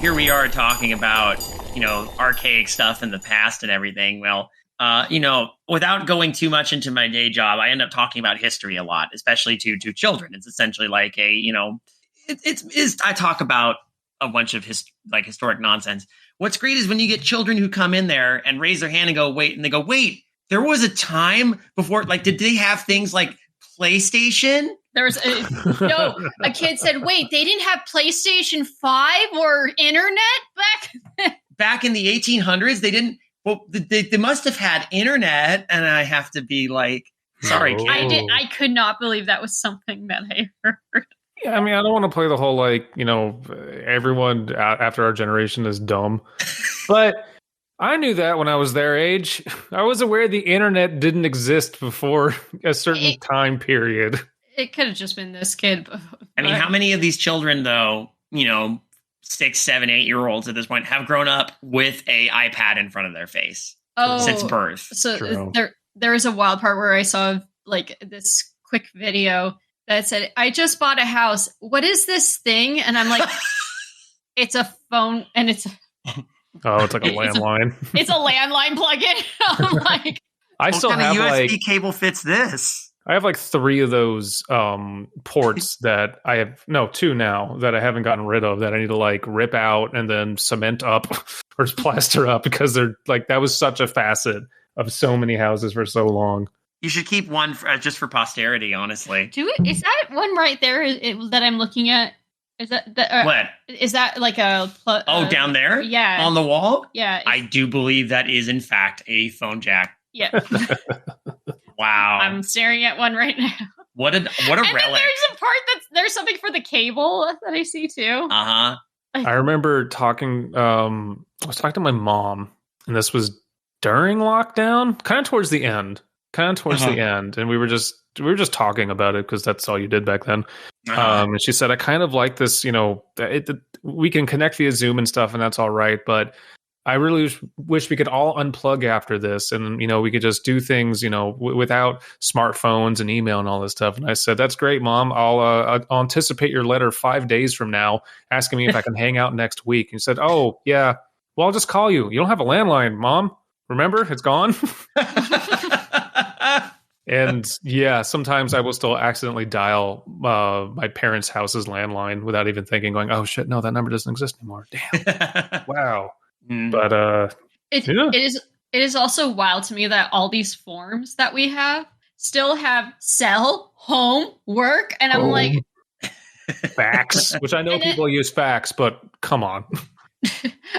here we are talking about, archaic stuff in the past and everything. Well, without going too much into my day job, I end up talking about history a lot, especially to children. It's essentially like I talk about a bunch of historic nonsense. What's great is when you get children who come in there and raise their hand and go, wait, and they go, wait, there was a time before, did they have things like PlayStation? There was a kid said, wait, they didn't have PlayStation 5 or internet back in the 1800s? They didn't. Well, they must have had internet, and I have to be like, sorry, kid. I could not believe that was something that I heard. Yeah, I mean, I don't want to play the whole everyone after our generation is dumb, but I knew that when I was their age. I was aware the internet didn't exist before a certain time period. It could have just been this kid. I mean, how many of these children, though, 6, 7, 8-year-olds at this point have grown up with a iPad in front of their face since birth? So there is a wild part where I saw this quick video that said, I just bought a house. What is this thing? And I'm like, it's a phone and it's it's like a landline. It's a landline plug-in. I'm like, I still have USB cable fits this. I have 3 of those ports that I have, 2 now that I haven't gotten rid of that I need to rip out and then cement up or plaster up because they're that was such a facet of so many houses for so long. You should keep one just for posterity, honestly. Is that one right there that I'm looking at? Is that what? Is that down there? Yeah. On the wall? Yeah. I do believe that is, in fact, a phone jack. Yeah. Wow. I'm staring at one right now. What a and relic. Then there's a part there's something for the cable that I see too. Uh-huh. I remember talking, I was talking to my mom, and this was during lockdown, kind of towards the end. And we were just talking about it because that's all you did back then. And she said, I kind of like this, we can connect via Zoom and stuff, and that's all right, but I really wish we could all unplug after this, and we could just do things, without smartphones and email and all this stuff. And I said, "That's great, Mom. I'll anticipate your letter 5 days from now, asking me if I can hang out next week." And she said, "Oh yeah, well I'll just call you. You don't have a landline, Mom. Remember, it's gone." And yeah, sometimes I will still accidentally dial my parents' house's landline without even thinking, going, "Oh shit, no, that number doesn't exist anymore." Damn. Wow. But it is also wild to me that all these forms that we have still have cell, home, work, and I'm like fax, which I know people use fax, but come on.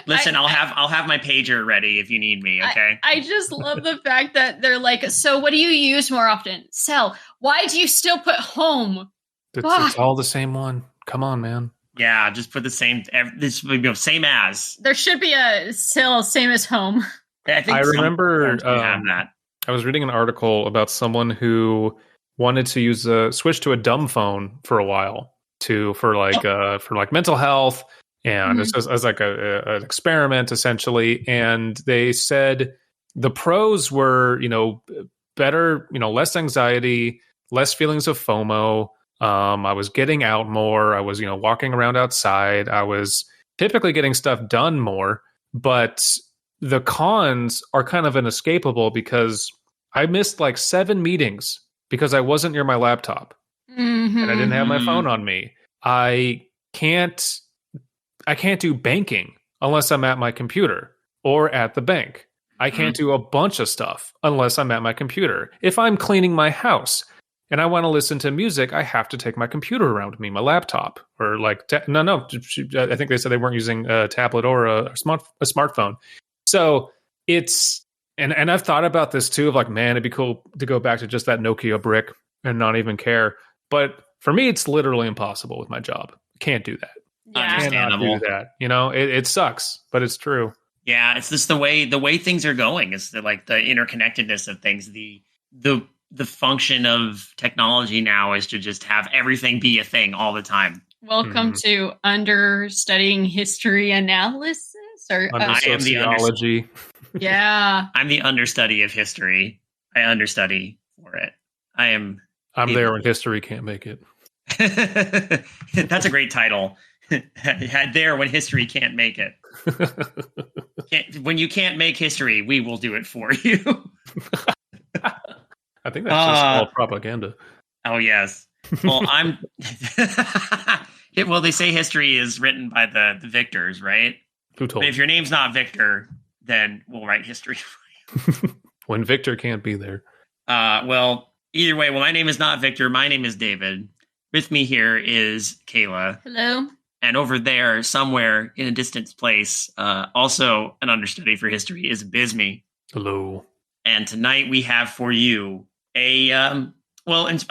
Listen, I'll have my pager ready if you need me, okay? I just love the fact that they're like, so what do you use more often? Cell. Why do you still put home? It's all the same one. Come on, man. Yeah, just put the same. This would be same as. There should be a cell same as home. I remember have that. I was reading an article about someone who wanted to use switch to a dumb phone for a while for mental health, and it's as an experiment essentially. And they said the pros were better, less anxiety, less feelings of FOMO. I was getting out more. I was, walking around outside. I was typically getting stuff done more, but the cons are kind of inescapable because I missed 7 meetings because I wasn't near my laptop and I didn't have my phone on me. I can't do banking unless I'm at my computer or at the bank. I can't do a bunch of stuff unless I'm at my computer. If I'm cleaning my house and I want to listen to music, I have to take my computer around with me, my laptop, or I think they said they weren't using a tablet or a smartphone. So it's, and I've thought about this too, of man, it'd be cool to go back to just that Nokia brick and not even care. But for me, it's literally impossible with my job. Can't do that. Yeah. Understandable. Cannot do that. It sucks, but it's true. Yeah, it's just the way things are going. It's the interconnectedness of things. The function of technology now is to just have everything be a thing all the time. Welcome to understudying history analysis, or I am sociology. Yeah, I'm the understudy of history. I understudy for it. I'm there when history can't make it. That's a great title. There when history can't make it. When you can't make history, we will do it for you. I think that's just all propaganda. Oh, yes. Well, well, they say history is written by the victors, right? Who told But if your name's not Victor, then we'll write history for you. When Victor can't be there. Well, either way, my name is not Victor. My name is David. With me here is Kaela. Hello. And over there, somewhere in a distant place, also an understudy for history, is Abysmii. Hello. And tonight we have for you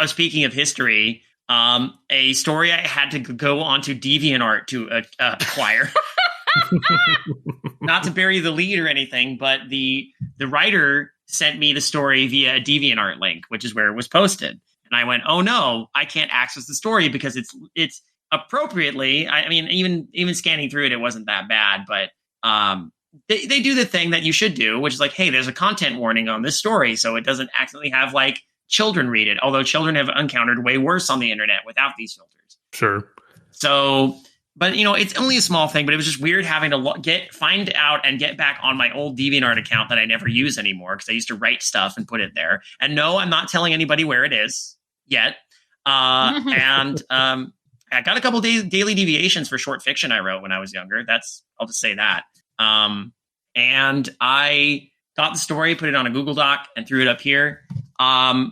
speaking of history, a story I had to go onto DeviantArt to acquire. Not to bury the lead or anything, but the writer sent me the story via a DeviantArt link, which is where it was posted. And I went, oh no, I can't access the story because it's appropriately. I mean, even scanning through it, it wasn't that bad, but they do the thing that you should do, which is like, hey, there's a content warning on this story, so it doesn't accidentally have like children read it. Although children have encountered way worse on the internet without these filters. Sure. So, but it's only a small thing, but it was just weird having to find out and get back on my old DeviantArt account that I never use anymore because I used to write stuff and put it there. And no, I'm not telling anybody where it is yet. I got a couple daily deviations for short fiction I wrote when I was younger. I'll just say that. And I got the story, put it on a Google Doc, and threw it up here.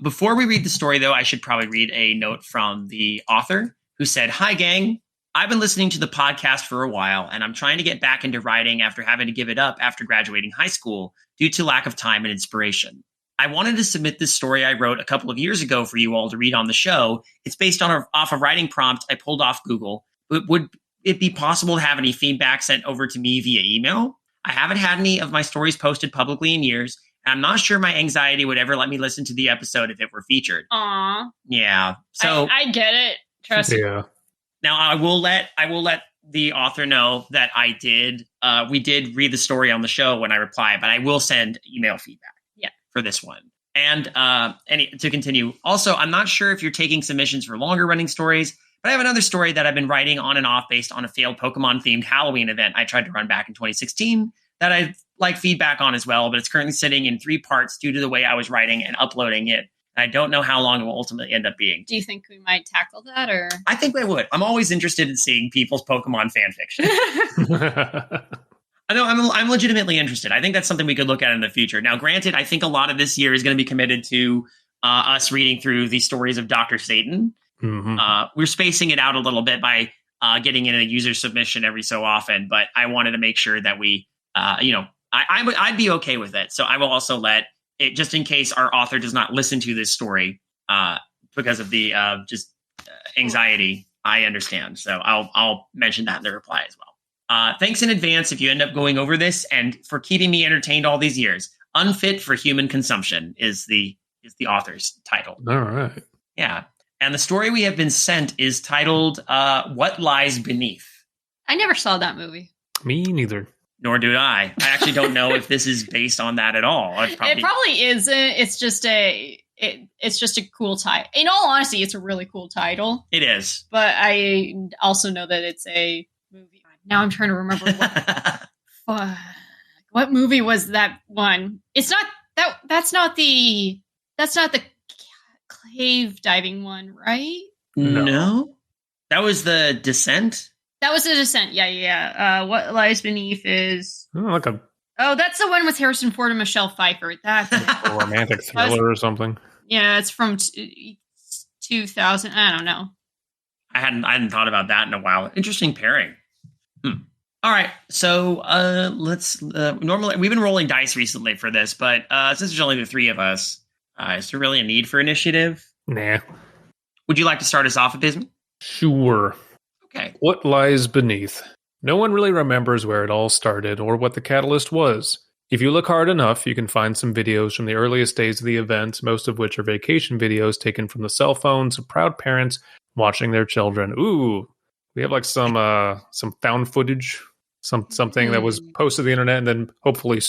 Before we read the story, though, I should probably read a note from the author who said, "Hi, gang. I've been listening to the podcast for a while, and I'm trying to get back into writing after having to give it up after graduating high school due to lack of time and inspiration. I wanted to submit this story I wrote a couple of years ago for you all to read on the show. It's based off a writing prompt I pulled off Google. But would it be possible to have any feedback sent over to me via email? I haven't had any of my stories posted publicly in years, and I'm not sure my anxiety would ever let me listen to the episode if it were featured." Aw. Yeah. So I get it. Trust me. Yeah. now I will let the author know that we did read the story on the show when I reply, but I will send email feedback. Yeah. For this one. And to continue, also, I'm not sure if you're taking submissions for longer running stories, but I have another story that I've been writing on and off based on a failed Pokemon-themed Halloween event I tried to run back in 2016 that I'd like feedback on as well, but it's currently sitting in 3 parts due to the way I was writing and uploading it. I don't know how long it will ultimately end up being. Do you think we might tackle that, or? I think I would. I'm always interested in seeing people's Pokemon fan fiction. I know I'm legitimately interested. I think that's something we could look at in the future. Now, granted, I think a lot of this year is going to be committed to us reading through the stories of Dr. Satan. Mm-hmm. We're spacing it out a little bit by getting in a user submission every so often, but I wanted to make sure that we, I'd be okay with it. So I will also let it, just in case our author does not listen to this story because of the anxiety. I understand. So I'll mention that in the reply as well. Thanks in advance if you end up going over this and for keeping me entertained all these years. Unfit for Human Consumption is the author's title. All right. Yeah. And the story we have been sent is titled What Lies Beneath. I never saw that movie. Me neither. Nor do I. I actually don't know if this is based on that at all. It probably isn't. It's just a cool title. In all honesty, it's a really cool title. It is. But I also know that it's a movie. Now I'm trying to remember what movie was that one. It's not that. That's not the cave diving one, right? No. That was The Descent. That was The Descent. Yeah. What Lies Beneath is... Oh, that's the one with Harrison Ford and Michelle Pfeiffer. That's a romantic thriller or something. Yeah, it's from 2000. I don't know. I hadn't thought about that in a while. Interesting pairing. All right, so let's... normally, we've been rolling dice recently for this, but since there's only the 3 of us, is there really a need for initiative? Nah. Would you like to start us off, Abysmii? Sure. Okay. What lies beneath? No one really remembers where it all started or what the catalyst was. If you look hard enough, you can find some videos from the earliest days of the event, most of which are vacation videos taken from the cell phones of proud parents watching their children. Ooh, we have like some found footage, something that was posted to the internet and then hopefully,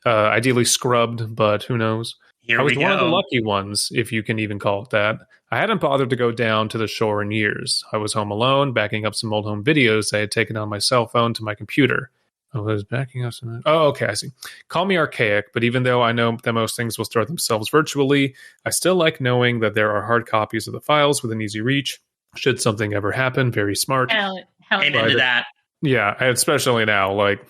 ideally scrubbed, but who knows? Here I was we one of the go. lucky ones, if you can even call it that. I hadn't bothered to go down to the shore in years. I was home alone, backing up some old home videos I had taken on my cell phone to my computer. I was backing up some... Oh, okay, I see. Call me archaic, but even though I know that most things will store themselves virtually, I still like knowing that there are hard copies of the files within easy reach. Should something ever happen, very smart. Hell Amen to that. Yeah, especially now, like...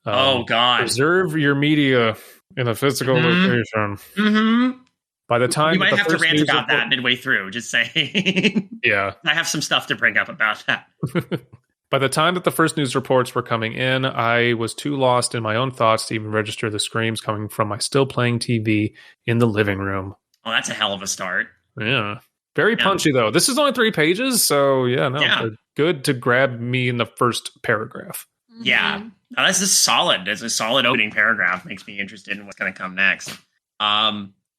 Oh, God. Preserve your media in a physical location. Mm-hmm. By the time we might have to rant about that midway through, just saying. Yeah. I have some stuff to bring up about that. By the time that the first news reports were coming in, I was too lost in my own thoughts to even register the screams coming from my still playing TV in the living room. Oh, that's a hell of a start. Yeah. Very punchy, though. This is only 3 pages, so Yeah. Good to grab me in the first paragraph. Yeah. Oh, this is solid. It's a solid opening paragraph. Makes me interested in what's going to come next.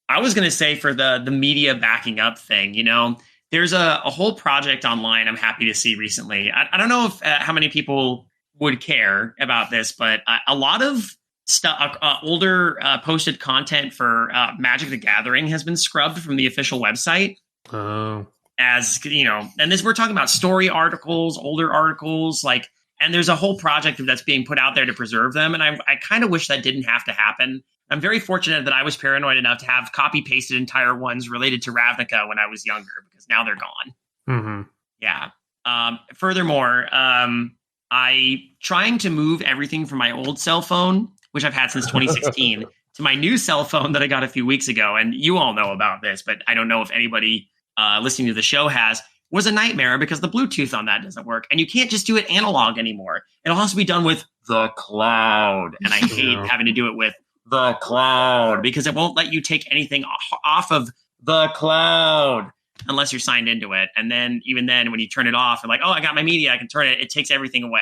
I was going to say for the media backing up thing, there's a whole project online I'm happy to see recently. I don't know if how many people would care about this, but a lot of stuff, older posted content for Magic the Gathering has been scrubbed from the official website. Oh. As, and this, we're talking about story articles, older articles, and there's a whole project that's being put out there to preserve them. And I kind of wish that didn't have to happen. I'm very fortunate that I was paranoid enough to have copy-pasted entire ones related to Ravnica when I was younger, because now they're gone. Mm-hmm. Yeah. Furthermore, trying to move everything from my old cell phone, which I've had since 2016, to my new cell phone that I got a few weeks ago. And you all know about this, but I don't know if anybody listening to the show was a nightmare because the Bluetooth on that doesn't work. And you can't just do it analog anymore. It'll also be done with the cloud. And I hate having to do it with the cloud because it won't let you take anything off of the cloud unless you're signed into it. And then even then, when you turn it off, you're like, oh, I got my media, I can turn it. It takes everything away.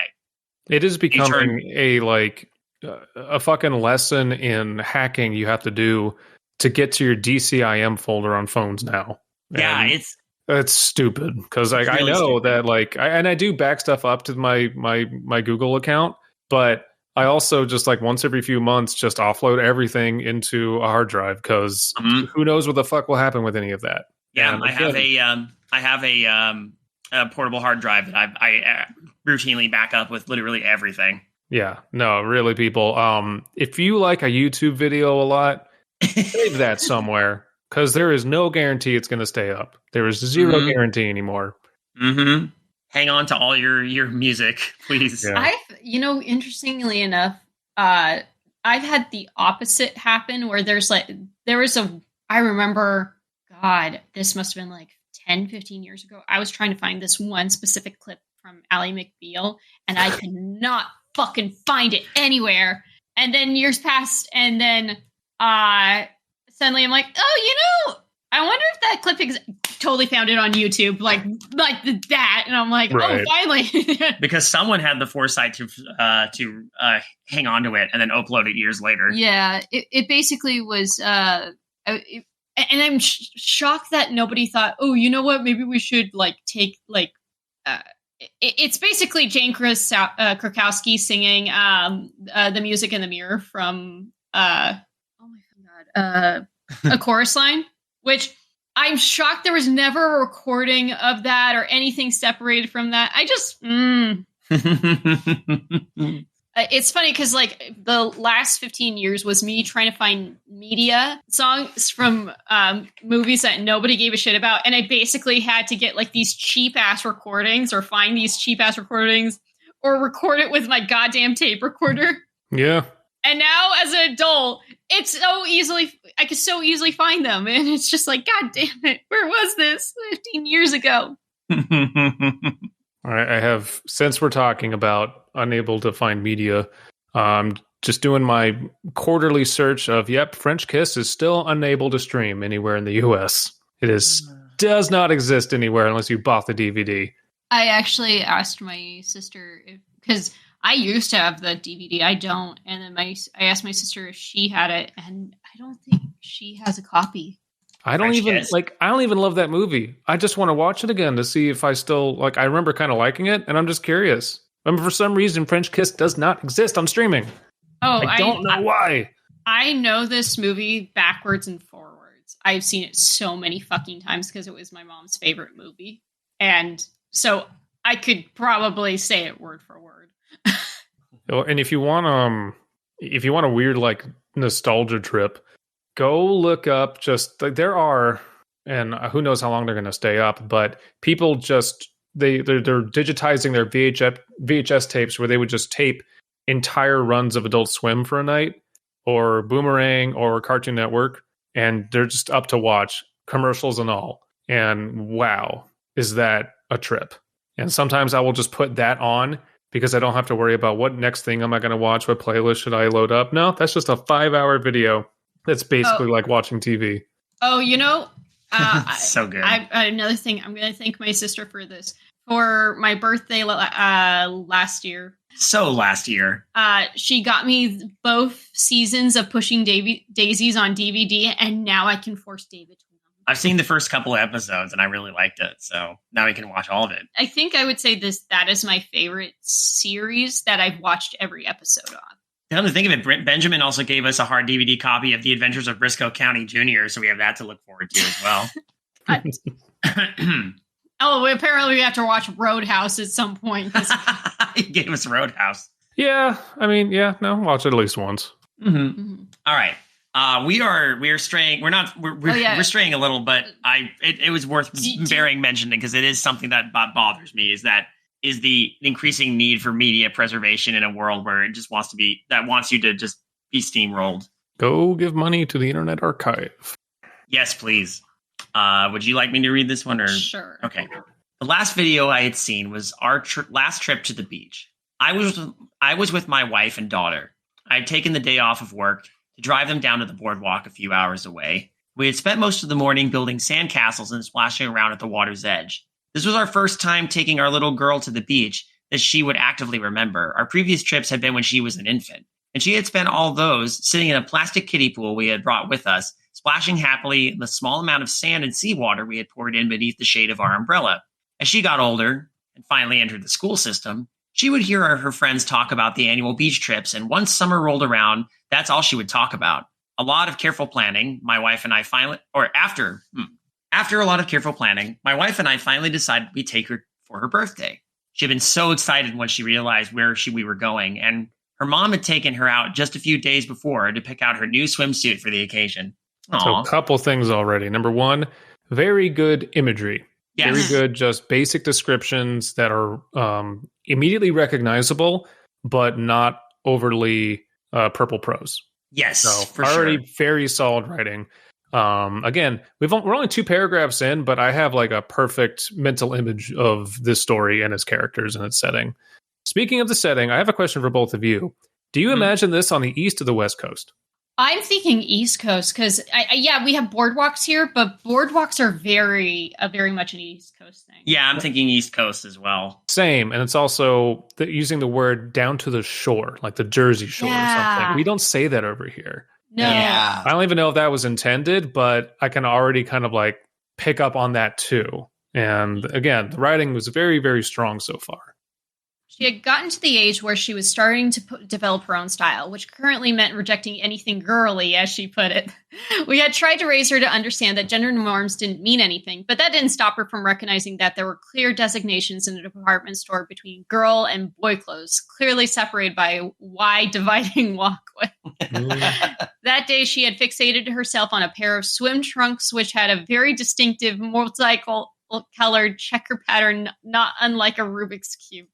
It is becoming a fucking lesson in hacking you have to do to get to your DCIM folder on phones now. Yeah, and it's stupid because really I know stupid. That I do back stuff up to my Google account, but I also just once every few months just offload everything into a hard drive because who knows what the fuck will happen with any of that. Yeah, I have a portable hard drive that I routinely back up with literally everything. Yeah, no, really, people. If you like a YouTube video a lot, save that somewhere because there is no guarantee it's going to stay up. There is zero guarantee anymore. Mm-hmm. Hang on to all your music, please. Yeah. Interestingly enough, I've had the opposite happen where I remember, God, this must have been 10, 15 years ago. I was trying to find this one specific clip from Ally McBeal, and I could not fucking find it anywhere. And then years passed, and then suddenly I'm like, oh, I wonder if that clip totally found it on YouTube, like that. And I'm like, right. Oh, finally. Because someone had the foresight to hang on to it and then upload it years later. Yeah, it basically was, and I'm shocked that nobody thought, oh, you know what? Maybe we should take it's basically Jane Krakowski singing the music in the mirror from oh my god, a chorus line, which I'm shocked there was never a recording of that or anything separated from that. I just it's funny because the last 15 years was me trying to find media songs from movies that nobody gave a shit about. And I basically had to get these cheap ass recordings or find these cheap ass recordings or record it with my goddamn tape recorder. Yeah. And now as an adult, I could so easily find them. And it's just God damn it. Where was this 15 years ago? All right, I have, since we're talking about unable to find media, just doing my quarterly search of, French Kiss is still unable to stream anywhere in the U.S. It does not exist anywhere unless you bought the DVD. I actually asked my sister, because I used to have the DVD, I don't, and then I asked my sister if she had it, and I don't think she has a copy. I don't even love that movie. I just want to watch it again to see if I still I remember kind of liking it, and I'm just curious. For some reason, French Kiss does not exist on streaming. Oh, I don't know why. I know this movie backwards and forwards. I've seen it so many fucking times because it was my mom's favorite movie. And so I could probably say it word for word. And if you want a weird like nostalgia trip, go look up just like there are, and who knows how long they're going to stay up, but people just they're digitizing their VHS tapes where they would just tape entire runs of Adult Swim for a night, or Boomerang, or Cartoon Network, and they're just up to watch, commercials and all. And wow, is that a trip? And sometimes I will just put that on because I don't have to worry about what next thing am I going to watch, what playlist should I load up. No, that's just a 5-hour video. That's basically like watching TV. Oh, so good. Another thing, I'm going to thank my sister for this. For my birthday last year. So last year. She got me both seasons of Pushing Daisies on DVD, and now I can force David to watch. I've seen the first couple of episodes, and I really liked it, so now we can watch all of it. I think I would say that is my favorite series that I've watched every episode of. Come to think of it, Benjamin also gave us a hard DVD copy of The Adventures of Briscoe County Jr., so we have that to look forward to as well. Oh, apparently we have to watch Roadhouse at some point. He gave us Roadhouse. Yeah, I mean, watch it at least once. Mm-hmm. Mm-hmm. All right. We are straying. We're straying a little, but it was worth bearing mentioning because it is something that bothers me. Is the increasing need for media preservation in a world where it just wants you to just be steamrolled. Go give money to the Internet Archive. Yes, please. Would you like me to read this one? Or sure. Okay. The last video I had seen was our last trip to the beach. I was with my wife and daughter. I had taken the day off of work to drive them down to the boardwalk a few hours away. We had spent most of the morning building sandcastles and splashing around at the water's edge. This was our first time taking our little girl to the beach that she would actively remember. Our previous trips had been when she was an infant, and she had spent all those sitting in a plastic kiddie pool we had brought with us, splashing happily in the small amount of sand and seawater we had poured in beneath the shade of our umbrella. As she got older and finally entered the school system, she would hear her friends talk about the annual beach trips, and once summer rolled around, that's all she would talk about. A lot of careful planning, my wife and I after a lot of careful planning, my wife and I finally decided we'd take her for her birthday. She had been so excited when she realized where we were going, and her mom had taken her out just a few days before to pick out her new swimsuit for the occasion. Aww. So a couple things already. Number one, very good imagery. Yes. Very good, just basic descriptions that are immediately recognizable, but not overly purple prose. Yes, so for already sure. Very solid writing. Again, we're only 2 paragraphs in, but I have like a perfect mental image of this story and its characters and its setting. Speaking of the setting, I have a question for both of you. Do you imagine this on the East or the West Coast? I'm thinking East Coast because, we have boardwalks here, but boardwalks are very much an East Coast thing. Yeah, I'm thinking East Coast as well. Same, and it's also using the word down to the shore, like the Jersey Shore or something. We don't say that over here. No. Yeah. I don't even know if that was intended, but I can already kind of like pick up on that too. And again, the writing was very, very strong so far. She had gotten to the age where she was starting to develop her own style, which currently meant rejecting anything girly, as she put it. We had tried to raise her to understand that gender norms didn't mean anything, but that didn't stop her from recognizing that there were clear designations in a department store between girl and boy clothes, clearly separated by a wide dividing walkway. That day, she had fixated herself on a pair of swim trunks, which had a very distinctive multicolored checker pattern, not unlike a Rubik's Cube.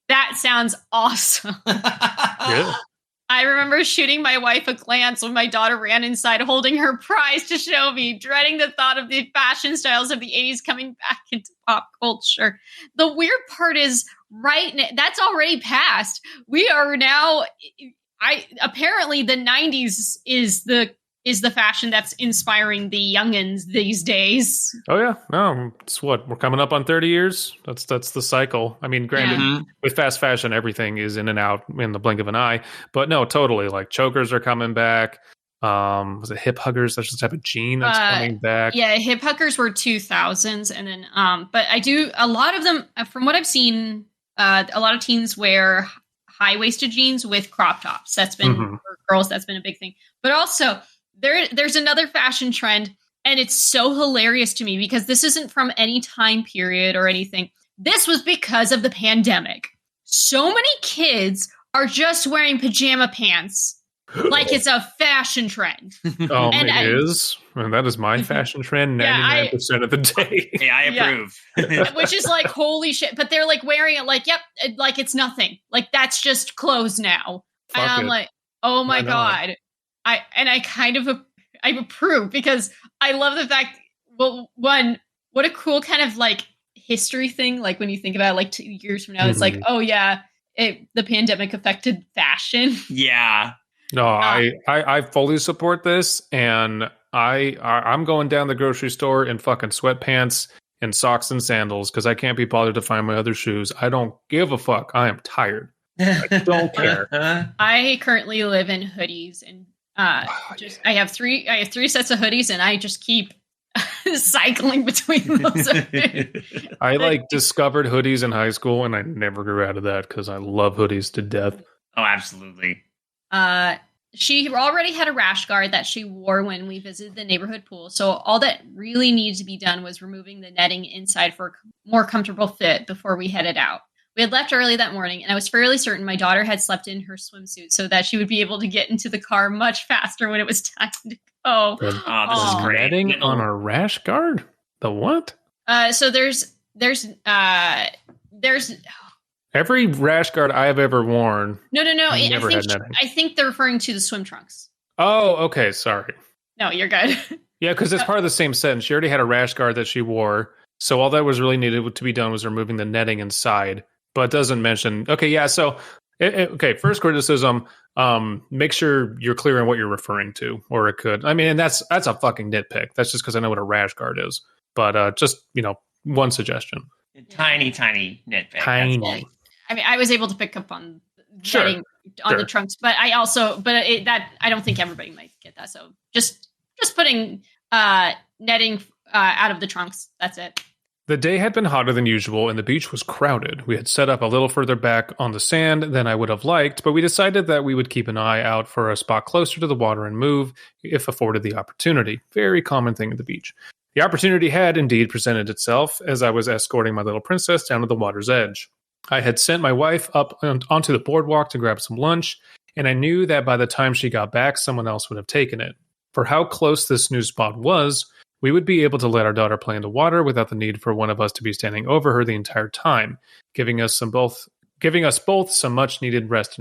That sounds awesome. Yeah. I remember shooting my wife a glance when my daughter ran inside holding her prize to show me, dreading the thought of the fashion styles of the 80s coming back into pop culture. The weird part is that's already passed. We are now, apparently the 90s is the fashion that's inspiring the youngins these days. Oh yeah, no, it's what we're coming up on 30 years. That's the cycle. I mean, granted, with fast fashion, everything is in and out in the blink of an eye. But no, totally. Like chokers are coming back. Was it hip huggers? That's just a type of jean that's coming back. Yeah, hip huggers were 2000s, and then but a lot of them, from what I've seen, a lot of teens wear high-waisted jeans with crop tops. That's been for girls. That's been a big thing. But also, there's another fashion trend And it's so hilarious to me because this isn't from any time period or anything. This was because of the pandemic. So many kids are just wearing pajama pants like it's a fashion trend. And it is. And that is my fashion trend 99% of the day. Hey, I approve. Yeah. Which is like, holy shit. But they're like wearing it like, yep, like it's nothing. Like that's just clothes now. Fuck and I'm it. like, oh my God. I kind of I approve because I love the fact, well, one, what a cool kind of like history thing. Like when you think about it, like 2 years from now, it's like, oh yeah, the pandemic affected fashion. Yeah. No, I fully support this, and I'm going down the grocery store in fucking sweatpants and socks and sandals because I can't be bothered to find my other shoes. I don't give a fuck. I am tired. I don't care. I currently live in hoodies, and I have three sets of hoodies, and I just keep cycling between those. I like discovered hoodies in high school, and I never grew out of that because I love hoodies to death. Oh, absolutely. She already had a rash guard that she wore when we visited the neighborhood pool. So all that really needed to be done was removing the netting inside for a more comfortable fit before we headed out. We had left early that morning, and I was fairly certain my daughter had slept in her swimsuit so that she would be able to get into the car much faster when it was time to go. This is great. Netting on a rash guard? The what? So there's every rash guard I've ever worn. No. Never had netting. I think they're referring to the swim trunks. Oh, okay. Sorry. No, you're good. Yeah, because it's part of the same sentence. She already had a rash guard that she wore. So all that was really needed to be done was removing the netting inside. But it doesn't mention. Okay, yeah. So, first criticism. Make sure you're clear on what you're referring to, or it could. I mean, and that's a fucking nitpick. That's just because I know what a rash guard is. But just one suggestion. Tiny nitpick. Tiny. I mean, I was able to pick up on Sure. the trunks, but I also, I don't think everybody might get that. So just putting netting out of the trunks. That's it. The day had been hotter than usual, and the beach was crowded. We had set up a little further back on the sand than I would have liked, but we decided that we would keep an eye out for a spot closer to the water and move if afforded the opportunity. Very common thing at the beach. The opportunity had indeed presented itself as I was escorting my little princess down to the water's edge. I had sent my wife up onto the boardwalk to grab some lunch, and I knew that by the time she got back, someone else would have taken it. For how close this new spot was, we would be able to let our daughter play in the water without the need for one of us to be standing over her the entire time, giving us both some much needed rest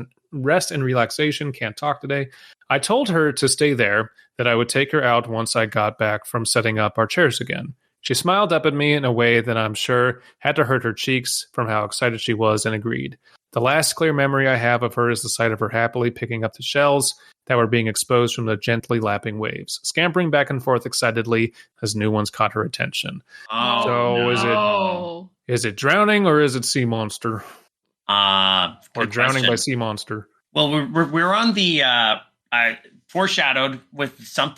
and relaxation. Can't talk today. I told her to stay there, that I would take her out once I got back from setting up our chairs again. She smiled up at me in a way that I'm sure had to hurt her cheeks from how excited she was, and agreed. The last clear memory I have of her is the sight of her happily picking up the shells that were being exposed from the gently lapping waves, scampering back and forth excitedly as new ones caught her attention. Oh, so no. is it drowning or is it sea monster? Or drowning by sea monster? Well, we're on the foreshadowed with some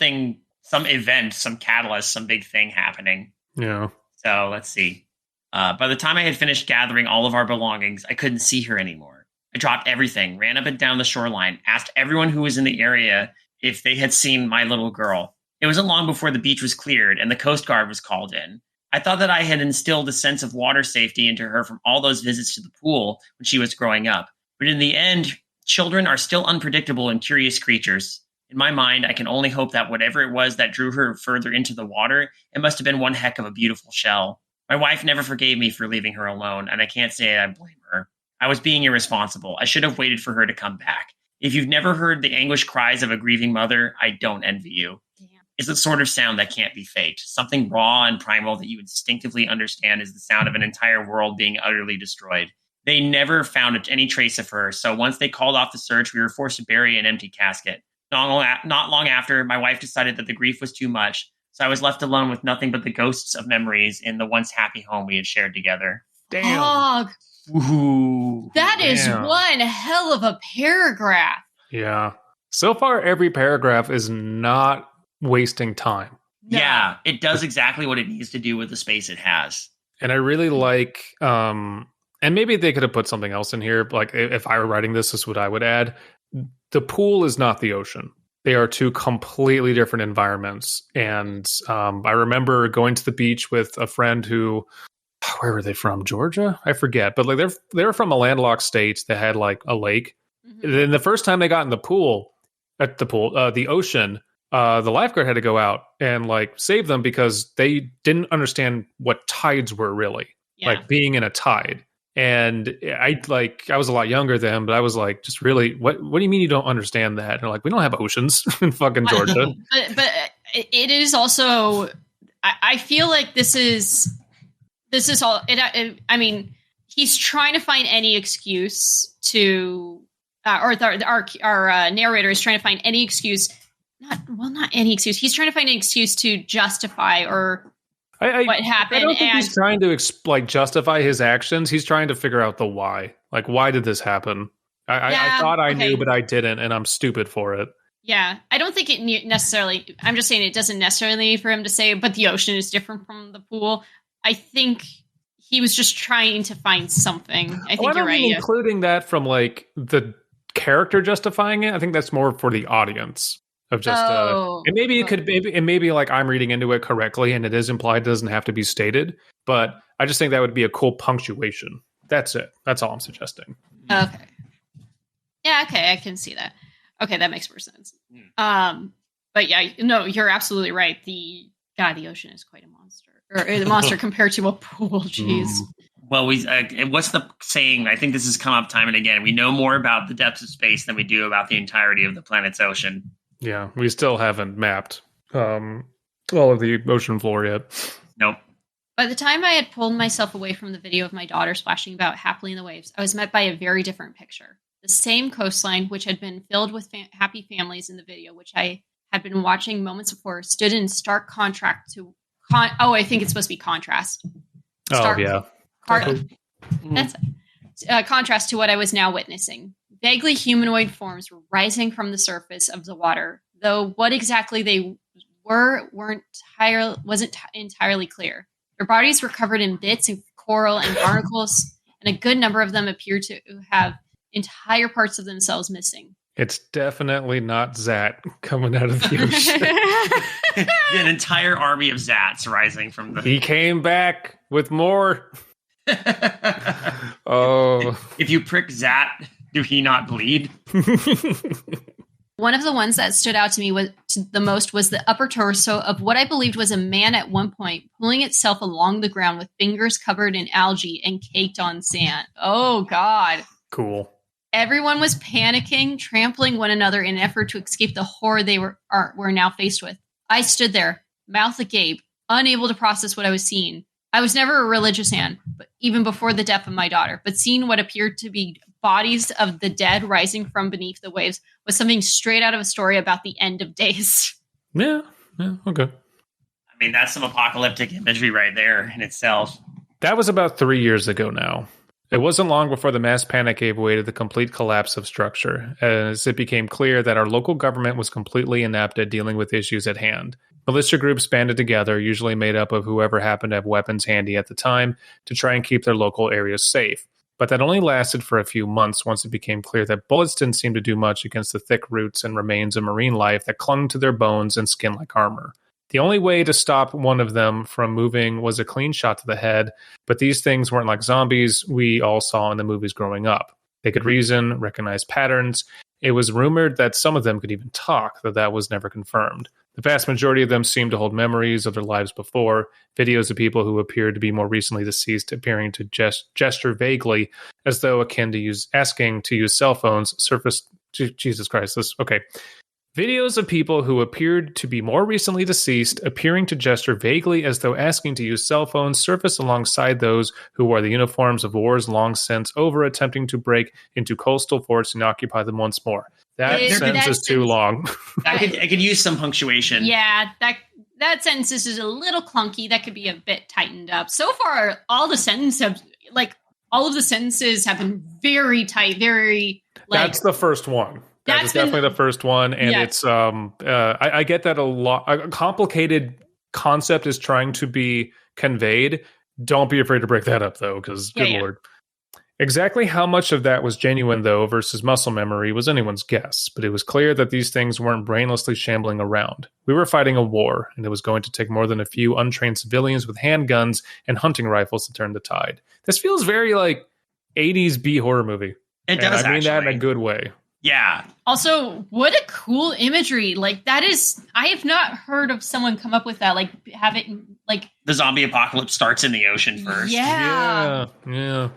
event, some catalyst, some big thing happening. Yeah. So let's see. By the time I had finished gathering all of our belongings, I couldn't see her anymore. I dropped everything, ran up and down the shoreline, asked everyone who was in the area if they had seen my little girl. It wasn't long before the beach was cleared and the Coast Guard was called in. I thought that I had instilled a sense of water safety into her from all those visits to the pool when she was growing up. But in the end, children are still unpredictable and curious creatures. In my mind, I can only hope that whatever it was that drew her further into the water, it must have been one heck of a beautiful shell. My wife never forgave me for leaving her alone, and I can't say I blame her. I was being irresponsible. I should have waited for her to come back. If you've never heard the anguished cries of a grieving mother, I don't envy you. Damn. It's the sort of sound that can't be faked. Something raw and primal that you instinctively understand is the sound of an entire world being utterly destroyed. They never found any trace of her, so once they called off the search, we were forced to bury an empty casket. Not long after, my wife decided that the grief was too much, so I was left alone with nothing but the ghosts of memories in the once happy home we had shared together. Damn. Dog. Ooh. That is one hell of a paragraph. Yeah. So far, every paragraph is not wasting time. Yeah, it does exactly what it needs to do with the space it has. And I really like, and maybe they could have put something else in here. Like if I were writing this is what I would add. The pool is not the ocean. They are two completely different environments. And I remember going to the beach with a friend who, where were they from? Georgia? I forget. But like they're from a landlocked state that had like a lake. Mm-hmm. Then the first time they got in the ocean, the lifeguard had to go out and like save them because they didn't understand what tides were really, like being in a tide. And I was a lot younger then, but I was like, just really, what do you mean you don't understand that? And they're like, we don't have oceans in fucking Georgia. But it is also, I feel like this is all, I mean, he's trying to find any excuse to, our narrator is trying to find any excuse, not any excuse. He's trying to find an excuse to justify what happened. I don't think he's trying to justify his actions. He's trying to figure out the why. Like, why did this happen? I thought I knew, but I didn't, and I'm stupid for it. Yeah, I don't think it necessarily. I'm just saying it doesn't necessarily need for him to say, but the ocean is different from the pool. I think he was just trying to find something. I think you're right. Including that from like the character justifying it. I think that's more for the audience. Of just, and maybe it could, maybe like I'm reading into it correctly, and it is implied, doesn't have to be stated. But I just think that would be a cool punctuation. That's it. That's all I'm suggesting. Okay. Yeah. Okay, I can see that. Okay, that makes more sense. But yeah, no, you're absolutely right. The ocean is quite a monster, or a monster compared to a pool. Jeez. Well, what's the saying? I think this has come up time and again. We know more about the depths of space than we do about the entirety of the planet's ocean. Yeah, we still haven't mapped all of the ocean floor yet. Nope. By the time I had pulled myself away from the video of my daughter splashing about happily in the waves, I was met by a very different picture. The same coastline, which had been filled with happy families in the video, which I had been watching moments before, stood in stark contrast to... I think it's supposed to be contrast. That's contrast to what I was now witnessing. Vaguely humanoid forms were rising from the surface of the water, though what exactly they wasn't entirely clear. Their bodies were covered in bits of coral and barnacles, and a good number of them appeared to have entire parts of themselves missing. It's definitely not Zat coming out of the ocean. An entire army of Zats rising from the... He came back with more. If you prick Zat... Do he not bleed? One of the ones that stood out to me the most was the upper torso of what I believed was a man at one point, pulling itself along the ground with fingers covered in algae and caked on sand. Oh, God. Cool. Everyone was panicking, trampling one another in an effort to escape the horror they were now faced with. I stood there, mouth agape, unable to process what I was seeing. I was never a religious man, but even before the death of my daughter, but seeing what appeared to be bodies of the dead rising from beneath the waves was something straight out of a story about the end of days. Yeah, okay. I mean, that's some apocalyptic imagery right there in itself. That was about 3 years ago now. It wasn't long before the mass panic gave way to the complete collapse of structure, as it became clear that our local government was completely inept at dealing with issues at hand. Militia groups banded together, usually made up of whoever happened to have weapons handy at the time, to try and keep their local areas safe. But that only lasted for a few months once it became clear that bullets didn't seem to do much against the thick roots and remains of marine life that clung to their bones and skin like armor. The only way to stop one of them from moving was a clean shot to the head, but these things weren't like zombies we all saw in the movies growing up. They could reason, recognize patterns. It was rumored that some of them could even talk, though that was never confirmed. The vast majority of them seemed to hold memories of their lives before, videos of people who appeared to be more recently deceased appearing to gesture vaguely, as though akin to asking to use cell phones, surfaced... Jesus Christ, Videos of people who appeared to be more recently deceased appearing to gesture vaguely as though asking to use cell phones surface alongside those who wore the uniforms of wars long since over, attempting to break into coastal forts and occupy them once more. That sentence is too long. I could use some punctuation. Yeah, that sentence is a little clunky. That could be a bit tightened up. So far, all of the sentences have been very tight, very... That's the first one. That's definitely the first one, and it's I get that a lot. A complicated concept is trying to be conveyed. Don't be afraid to break that up, though, because good lord. Exactly how much of that was genuine, though, versus muscle memory was anyone's guess, but it was clear that these things weren't brainlessly shambling around. We were fighting a war, and it was going to take more than a few untrained civilians with handguns and hunting rifles to turn the tide. This feels very like 80s B horror movie. It does, I mean that in actually. a good way. Yeah. Also, what a cool imagery. Like, that is, I have not heard of someone come up with that. Like, have it, like... The zombie apocalypse starts in the ocean first. Yeah. Yeah.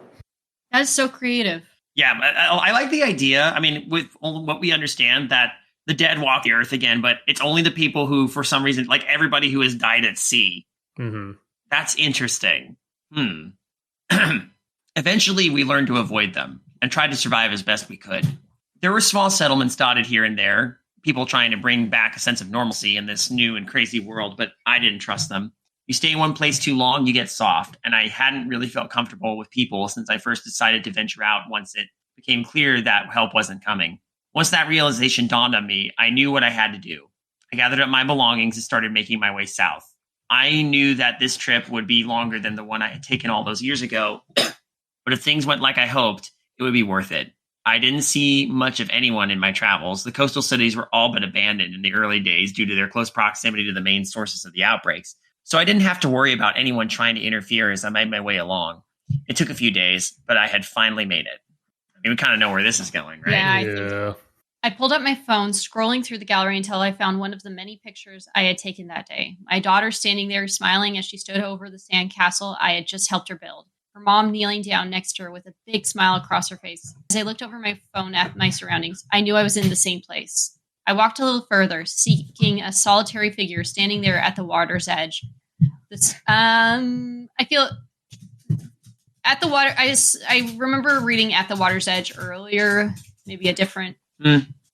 That's so creative. Yeah, but I like the idea. I mean, with what we understand, that the dead walk the earth again, but it's only the people who, for some reason, like everybody who has died at sea. Mm-hmm. That's interesting. Eventually, we learned to avoid them and tried to survive as best we could. There were small settlements dotted here and there, people trying to bring back a sense of normalcy in this new and crazy world, but I didn't trust them. You stay in one place too long, you get soft, and I hadn't really felt comfortable with people since I first decided to venture out once it became clear that help wasn't coming. Once that realization dawned on me, I knew what I had to do. I gathered up my belongings and started making my way south. I knew that this trip would be longer than the one I had taken all those years ago, but if things went like I hoped, it would be worth it. I didn't see much of anyone in my travels. The coastal cities were all but abandoned in the early days due to their close proximity to the main sources of the outbreaks. So I didn't have to worry about anyone trying to interfere as I made my way along. It took a few days, but I had finally made it. I mean, we kind of know where this is going, right? Yeah, I think so. I pulled up my phone, scrolling through the gallery until I found one of the many pictures I had taken that day. My daughter standing there smiling as she stood over the sand castle I had just helped her build. Her mom kneeling down next to her with a big smile across her face. As I looked over my phone at my surroundings, I knew I was in the same place. I walked a little further, seeking a solitary figure standing there at the water's edge. I feel at the water. I remember reading "At the Water's Edge" earlier. Maybe a different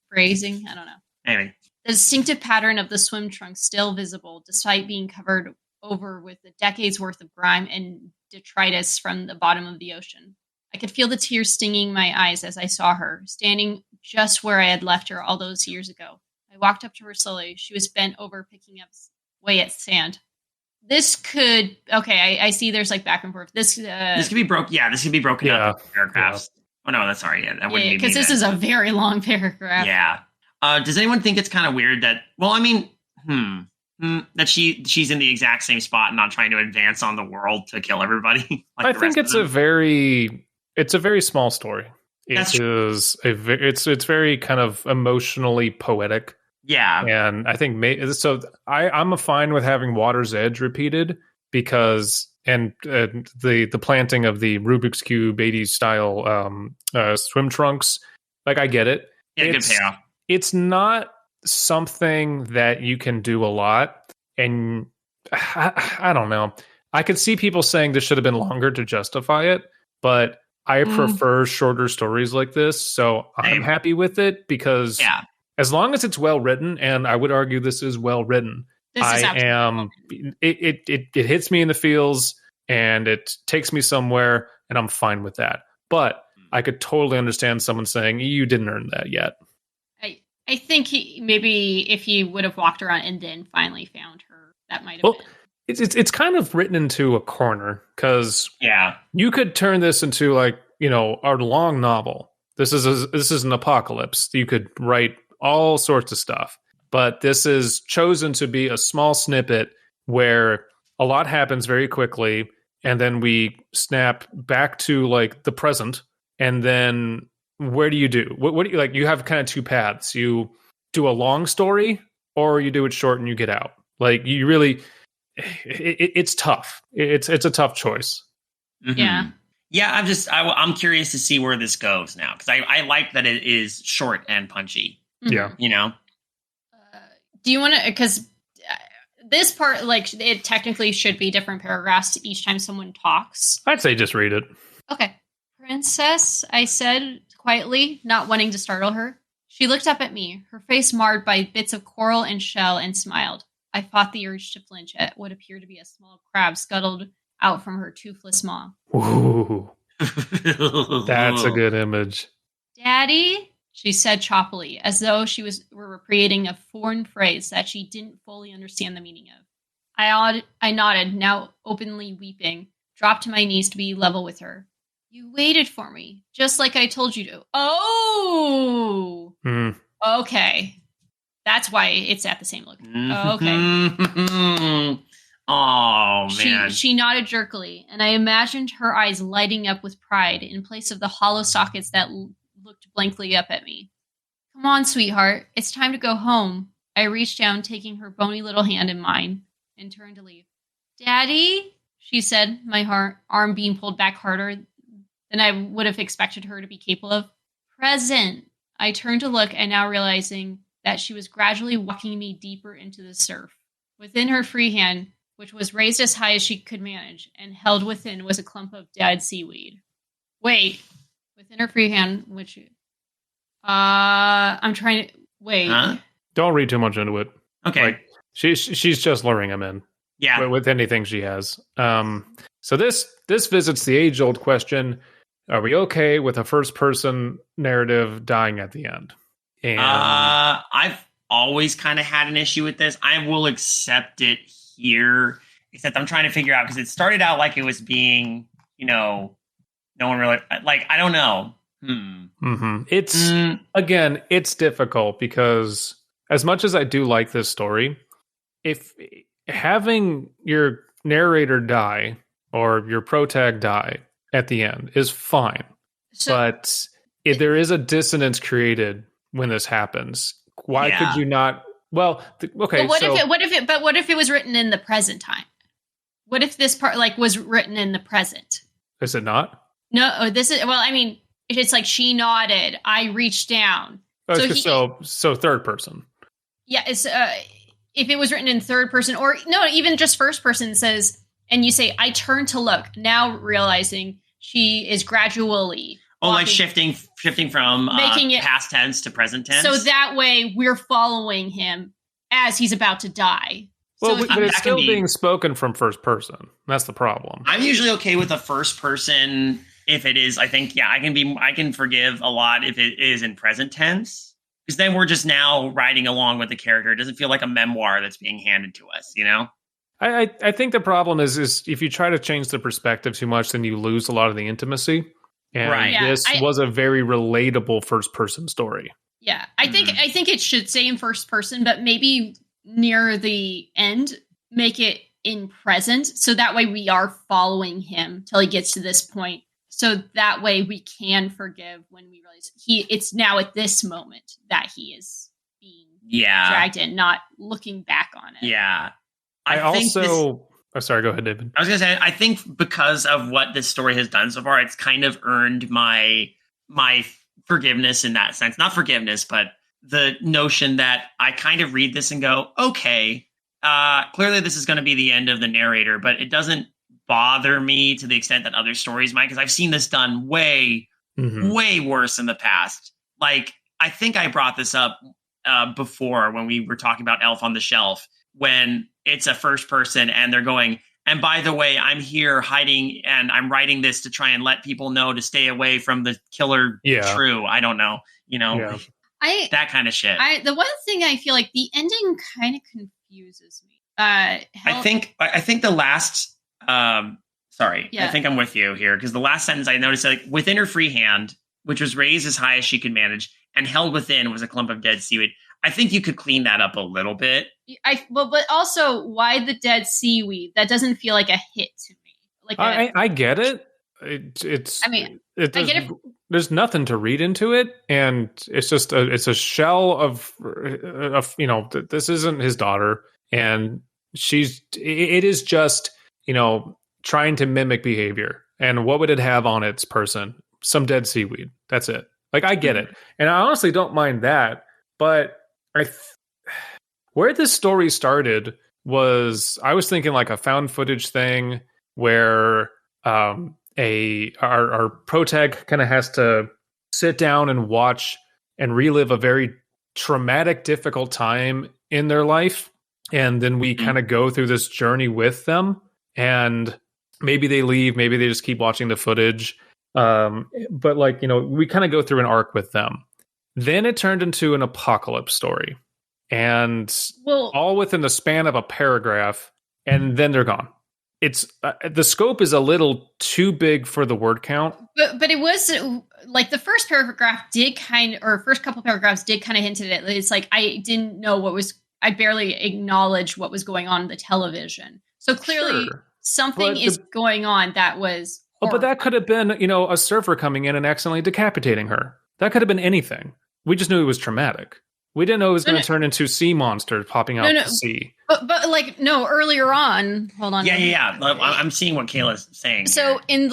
phrasing. I don't know. Maybe. The distinctive pattern of the swim trunks still visible, despite being covered over with a decade's worth of grime and detritus from the bottom of the ocean. I could feel the tears stinging my eyes as I saw her, standing just where I had left her all those years ago. I walked up to her slowly. She was bent over, picking up away at sand. This could... Okay, I see there's like back and forth. This could be broken. Yeah, this could be broken up into paragraphs. Yeah. Oh, no, that's sorry. Yeah, that wouldn't be because this is a very long paragraph. Yeah. Does anyone think it's kind of weird that... Well, I mean... that she's in the exact same spot and not trying to advance on the world to kill everybody. I think it's a very small story. It's very kind of emotionally poetic. Yeah, and I think I'm fine with having Water's Edge repeated because the planting of the Rubik's Cube 80s style swim trunks. Like I get it. Yeah, good payoff. It's not something that you can do a lot, and I don't know. I could see people saying this should have been longer to justify it, but I prefer shorter stories like this, so I'm happy with it because as long as it's well written, and I would argue this is well written, it hits me in the feels and it takes me somewhere, and I'm fine with that. But I could totally understand someone saying you didn't earn that yet. I think maybe if he would have walked around and then finally found her, that might have been. It's kind of written into a corner because you could turn this into like, a long novel. This is an apocalypse. You could write all sorts of stuff, but this is chosen to be a small snippet where a lot happens very quickly, and then we snap back to like the present, and then where do you do? What do you like? You have kind of two paths. You do a long story, or you do it short and you get out. Like you really, it's tough. It's a tough choice. Mm-hmm. Yeah. I'm curious to see where this goes now because I like that it is short and punchy. Yeah, do you want to? Because this part, like, it technically should be different paragraphs each time someone talks. I'd say just read it. Okay, Princess, I said quietly, not wanting to startle her. She looked up at me, her face marred by bits of coral and shell, and smiled. I fought the urge to flinch at what appeared to be a small crab scuttled out from her toothless maw. Ooh, that's a good image. Daddy, she said choppily, as though she were creating a foreign phrase that she didn't fully understand the meaning of. I nodded, now openly weeping, dropped to my knees to be level with her. You waited for me, just like I told you to. Oh! Okay. That's why it's at the same location. Oh, okay. Oh, man. She nodded jerkily, and I imagined her eyes lighting up with pride in place of the hollow sockets that looked blankly up at me. Come on, sweetheart. It's time to go home. I reached down, taking her bony little hand in mine, and turned to leave. Daddy? She said, my arm being pulled back harder than I would have expected her to be capable of. Present. I turned to look, and now realizing that she was gradually walking me deeper into the surf. Within her free hand, which was raised as high as she could manage, and held within was a clump of dead seaweed. Wait. Within her free hand, which... I'm trying to... Wait. Huh? Don't read too much into it. Okay. Like, she's just luring him in. Yeah. With anything she has. So this visits the age-old question, are we okay with a first-person narrative dying at the end? And I've always kind of had an issue with this. I will accept it here, except I'm trying to figure out, because it started out like it was being, no one really, like, I don't know. It's, again, it's difficult because as much as I do like this story, if having your narrator die or your protag die at the end is fine, but if there is a dissonance created when this happens, why could you not? Well, okay. But what if it was written in the present time? What if this part was written in the present? Is it not? No, this is, I mean, it's like she nodded, I reached down. So third person. Yeah, it's if it was written in third person, or no, even just first person says, and you say, I turned to look, now realizing she is gradually like shifting from making it past tense to present tense. So that way we're following him as he's about to die. Well, so but it's still being spoken from first person. That's the problem. I'm usually okay with a first person if it is. I think, I can forgive a lot if it is in present tense, because then we're just now riding along with the character. It doesn't feel like a memoir that's being handed to us, I think the problem is if you try to change the perspective too much, then you lose a lot of the intimacy. And this was a very relatable first person story. Yeah, I think it should say in first person, but maybe near the end make it in present, so that way we are following him till he gets to this point. So that way we can forgive when we realize it's now at this moment that he is being dragged in, not looking back on it. Yeah. Sorry, go ahead, David. I was going to say, I think because of what this story has done so far, it's kind of earned my forgiveness in that sense. Not forgiveness, but the notion that I kind of read this and go, okay, clearly this is going to be the end of the narrator, but it doesn't bother me to the extent that other stories might, because I've seen this done way worse in the past. Like, I think I brought this up before when we were talking about Elf on the Shelf, when it's a first person and they're going, and by the way, I'm here hiding and I'm writing this to try and let people know to stay away from the killer True. I don't know, that kind of shit. The one thing I feel like the ending kind of confuses me. I think the last, I think I'm with you here, because the last sentence I noticed, like, within her free hand, which was raised as high as she could manage, and held within was a clump of dead seaweed. I think you could clean that up a little bit. But also, why the dead seaweed? That doesn't feel like a hit to me. Like I get it. There's nothing to read into it, and it's just it's a shell of this isn't his daughter, and it is just trying to mimic behavior. And what would it have on its person? Some dead seaweed. That's it. Like, I get it, and I honestly don't mind that, but where this story started was, I was thinking like a found footage thing where our protag kind of has to sit down and watch and relive a very traumatic, difficult time in their life, and then we kind of go through this journey with them, and maybe they leave, maybe they just keep watching the footage, but we kind of go through an arc with them. Then it turned into an apocalypse story, and all within the span of a paragraph, and then they're gone. it's the scope is a little too big for the word count. But it was like the first couple paragraphs did kind of hint at it. It's like I didn't know I barely acknowledged what was going on in the television. So clearly something is going on that was horrible. But that could have been, a surfer coming in and accidentally decapitating her. That could have been anything. We just knew it was traumatic. We didn't know it was going to turn into sea monsters popping out of the sea. But earlier on, hold on. Yeah. I'm seeing what Kaela's saying. So in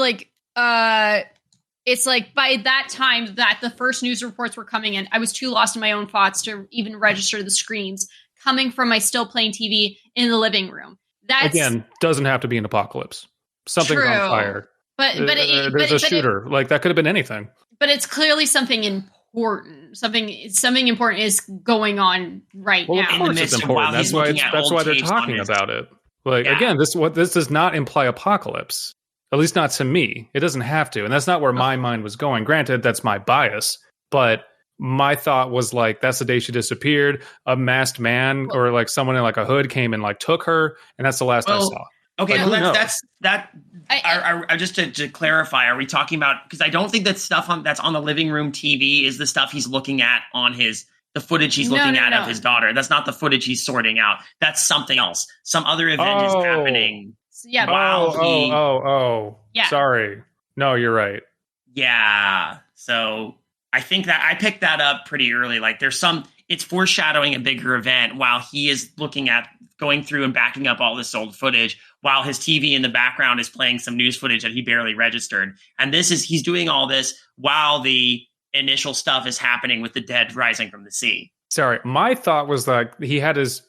it's like by that time that the first news reports were coming in, I was too lost in my own thoughts to even register the screams coming from my still playing TV in the living room. That's again doesn't have to be an apocalypse. Something's on fire. But there's a shooter. That could have been anything. But it's clearly something important. Something important is going on right now. Of course it's important. That's why they're talking about it. Again, this does not imply apocalypse. At least not to me. It doesn't have to. And that's not where my mind was going. Granted, that's my bias. But my thought was that's the day she disappeared. A masked man or someone in a hood came and took her. And that's the last I saw. Okay, just to clarify, are we talking about, because I don't think that stuff that's on the living room TV is the stuff he's looking at on the footage he's looking at of his daughter. That's not the footage he's sorting out. That's something else. Some other event is happening. Yeah. Yeah. Sorry. No, you're right. Yeah. So I think that I picked that up pretty early. It's foreshadowing a bigger event while he is looking at going through and backing up all this old footage while his TV in the background is playing some news footage that he barely registered. And he's doing all this while the initial stuff is happening with the dead rising from the sea. Sorry. My thought was he had his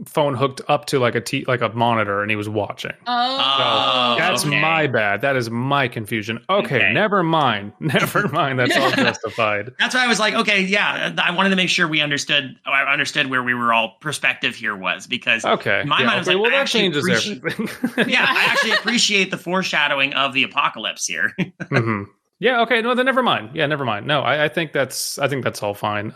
phone hooked up to a monitor and he was watching. That's my bad. That is my confusion. Okay. Never mind. That's all justified. That's why I was like, okay, yeah. I wanted to make sure I understood where we were all perspective here was, because my mind was that changes everything. Yeah, I actually appreciate the foreshadowing of the apocalypse here. Mm-hmm. Yeah. Okay. No, then never mind. Yeah, never mind. No, I think that's all fine.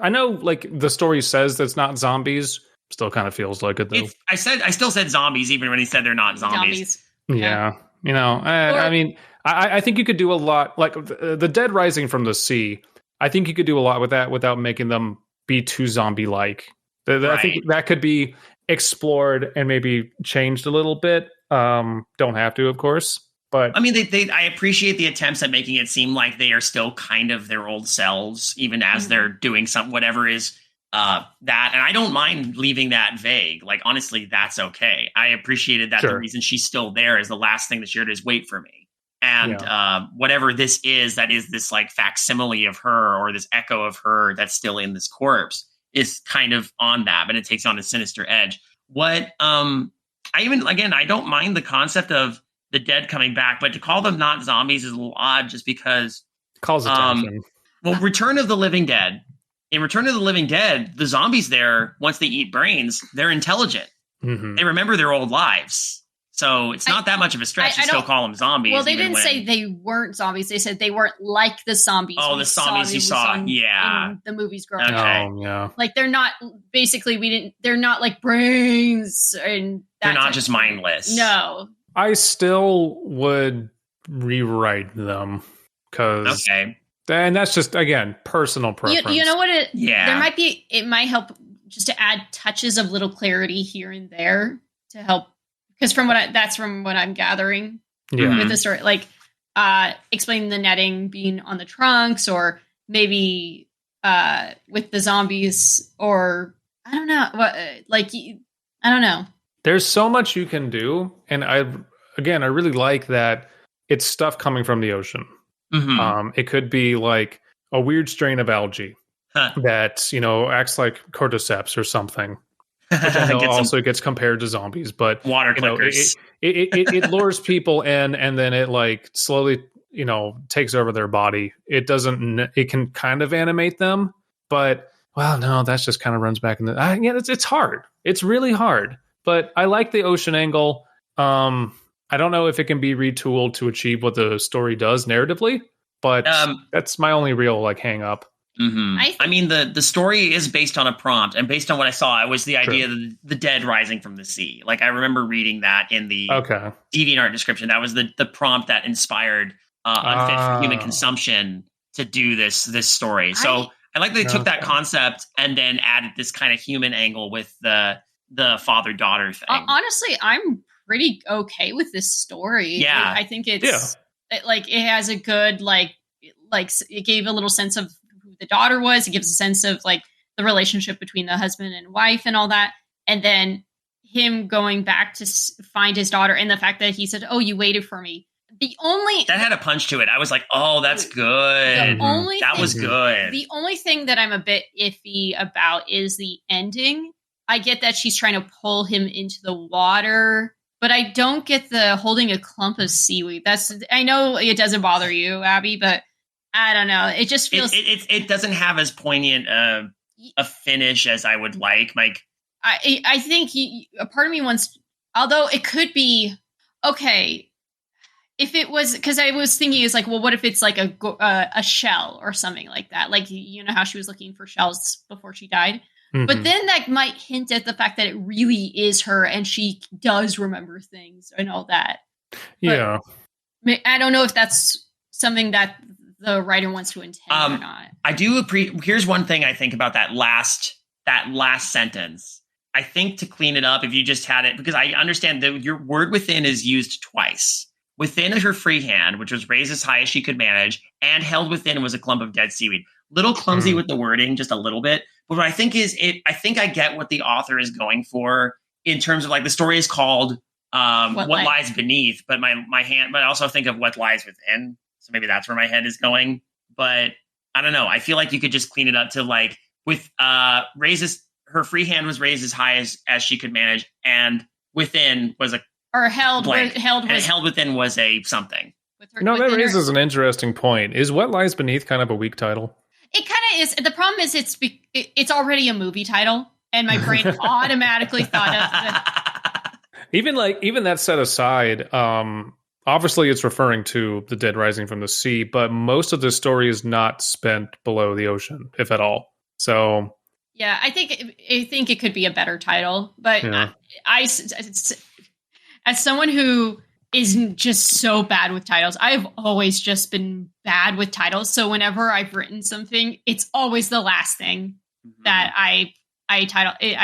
I know, the story says that's not zombies. Still kind of feels like it, though. I still said zombies, even when he said they're not zombies. Yeah. I mean, I think you could do a lot, the dead rising from the sea. I think you could do a lot with that without making them be too zombie-like. I think that could be explored and maybe changed a little bit. Don't have to, of course. But I mean, I appreciate the attempts at making it seem like they are still kind of their old selves, even as they're doing whatever is that. And I don't mind leaving that vague. Honestly, that's okay. I appreciated that the reason she's still there is the last thing that she heard is wait for me. And whatever this is, that is this facsimile of her or this echo of her that's still in this corpse is kind of on that, but it takes on a sinister edge. I don't mind the concept of the dead coming back, but to call them not zombies is a little odd just because calls attention. Return of the Living Dead. In Return of the Living Dead, the zombies there, once they eat brains, they're intelligent. Mm-hmm. They remember their old lives. So it's not that much of a stretch to still call them zombies. Well, they didn't say they weren't zombies. They said they weren't like the zombies. Oh, the zombies you saw. In the movies growing up. Oh, yeah. They're not, basically, they're not like brains. And they're not just mindless. No. I still would rewrite them because, and that's just, again, personal preference. You know what? It might help just to add touches of little clarity here and there to help. Because from what I'm gathering with the story, explaining the netting being on the trunks, or maybe with the zombies, or I don't know, I don't know. There's so much you can do, and I really like that it's stuff coming from the ocean. Mm-hmm. It could be like a weird strain of algae that acts like cordyceps or something. Which I know also gets compared to zombies, but water clickers. It lures people in, and then it slowly takes over their body. It can kind of animate them, but no, that's just kind of runs back in the it's hard. It's really hard, but I like the ocean angle. I don't know if it can be retooled to achieve what the story does narratively, but that's my only real hang up. I mean, the story is based on a prompt, and based on what I saw, it was the idea of the dead rising from the sea. Like, I remember reading that in the DeviantArt description. That was the prompt that inspired Unfit for Human Consumption to do this story. So I like they took that concept and then added this kind of human angle with the father-daughter thing. Honestly, I'm pretty okay with this story. Yeah. I think it's it has a good like it gave a little sense of who the daughter was. It gives a sense of like the relationship between the husband and wife and all that. And then him going back to find his daughter, and the fact that he said, "Oh, you waited for me." That had a punch to it. I was like, "Oh, that's good." That was good. The only thing that I'm a bit iffy about is the ending. I get that she's trying to pull him into the water, but I don't get the holding a clump of seaweed. I know it doesn't bother you, Abby, but I don't know. It just feels it doesn't have as poignant a finish as I would like. Like, I think a part of me wants, although it could be okay. If it was, because I was thinking, is like, well, what if it's like a shell or something like that? Like, you know how she was looking for shells before she died. But then that might hint at the fact that it really is her and she does remember things and all that. Yeah. But I don't know if that's something that the writer wants to intend or not. I do here's one thing I think about that last sentence. I think to clean it up, if you just had it, because I understand that your word within is used twice. Within is her free hand, which was raised as high as she could manage, and held within was a clump of dead seaweed. Little clumsy with the wording, just a little bit. But what I think is I think I get what the author is going for in terms of like the story is called What Lies Beneath, but but I also think of What Lies Within. So maybe that's where my head is going. But I don't know. I feel like you could just clean it up to like with her free hand was raised as high as she could manage, and within was held within was a something. That raises an interesting point. Is What Lies Beneath kind of a weak title? It kind of is. The problem is it's already a movie title, and my brain automatically thought of even that set aside. Obviously, it's referring to the dead rising from the sea, but most of the story is not spent below the ocean, if at all. So, yeah, I think it could be a better title, but I as someone who is just so bad with titles. I've always just been bad with titles. So whenever I've written something, it's always the last thing that I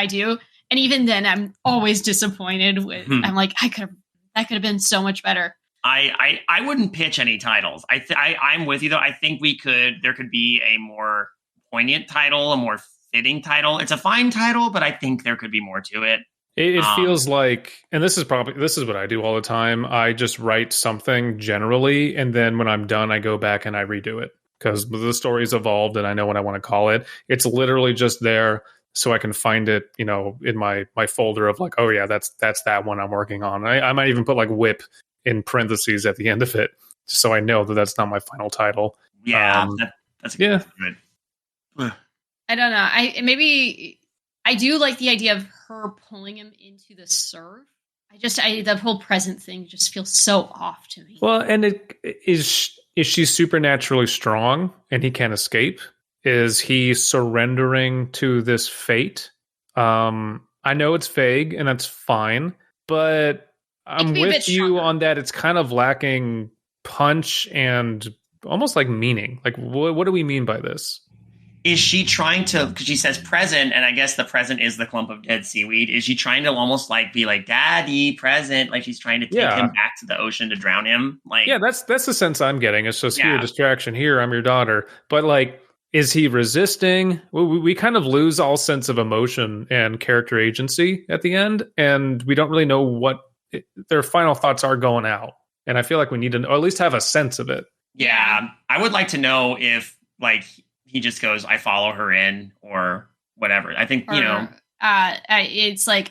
do. And even then I'm always disappointed with, I'm like, that could have been so much better. I wouldn't pitch any titles. I'm with you though. I think there could be a more poignant title, a more fitting title. It's a fine title, but I think there could be more to it. It feels like, and this is what I do all the time. I just write something generally, and then when I'm done, I go back and I redo it because the story's evolved and I know what I want to call it. It's literally just there so I can find it, in my folder of like, oh yeah, that's that one I'm working on. I might even put like whip in parentheses at the end of it, just so I know that that's not my final title. Yeah, that's good. I don't know. I do like the idea of her pulling him into the surf. The whole present thing just feels so off to me. Well, and is she supernaturally strong and he can't escape? Is he surrendering to this fate? I know it's vague and that's fine, but I'm with you on that. It's kind of lacking punch and almost like meaning. Like, what do we mean by this? Is she trying to, because she says present, and I guess the present is the clump of dead seaweed. Is she trying to almost like be like, Daddy, present? Like she's trying to take him back to the ocean to drown him? Like, yeah, that's the sense I'm getting. It's just here, distraction, here, I'm your daughter. But like, is he resisting? We kind of lose all sense of emotion and character agency at the end, and we don't really know what their final thoughts are going out. And I feel like we need to, or at least have a sense of it. Yeah, I would like to know if like he just goes, I follow her in, or whatever. I think, it's like